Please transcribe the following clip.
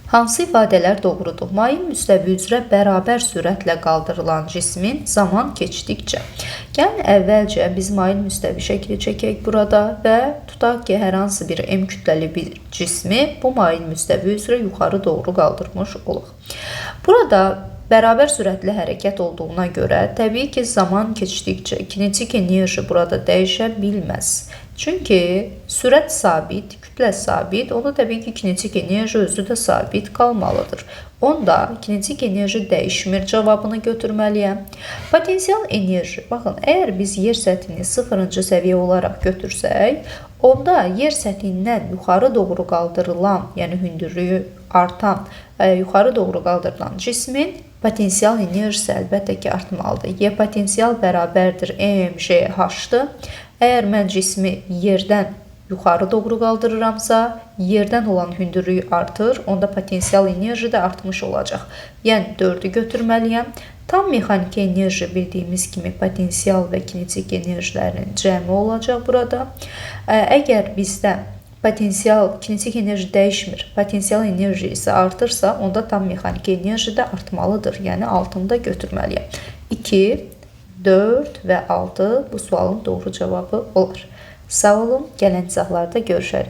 Hansı ifadələr doğrudur? Mail müstəvi üzrə bərabər sürətlə qaldırılan cismin zaman keçdikcə. Gəlin əvvəlcə biz mail müstəvi şəkli çəkək burada və tutaq ki, hər hansı bir M kütləli bir cismi bu mail müstəvi üzrə yuxarı doğru qaldırmış olaq. Burada bərabər sürətli hərəkət olduğuna görə təbii ki, zaman keçdikcə kinetik enerji burada dəyişə bilməz. Çünki sürət sabit, kütlə sabit, onda təbii ki, kinetik enerji özü də sabit qalmalıdır. Onda kinetik enerji dəyişmir cavabını götürməliyəm. Potensial enerji, baxın, əgər biz yer səthini 0-cı səviyyə olaraq götürsək, onda yer səthindən yuxarı doğru qaldırılan, yəni hündürlüyü artan, yuxarı doğru qaldırılan cismin potensial enerjisi əlbəttə ki, artmalıdır. Y potensial bərabərdir mgh-dır. Əgər mən cismi yerdən yuxarı doğru qaldırıramsa, yerdən olan hündürlüyü artır, onda potensial enerji də artmış olacaq. Yəni 4-ü götürməliyəm. Tam mexaniki enerji bildiyimiz kimi potensial və kinetik enerjilərin cəmi olacaq burada. Əgər bizdə kinetik enerji dəyişmir, potensial enerji isə artırsa, onda tam mexaniki enerji də artmalıdır. Yəni 6-nı da götürməliyəm. 2, 4 və 6 bu sualın doğru cavabı olar. Sağ olun, gələn izahlarda görüşərik.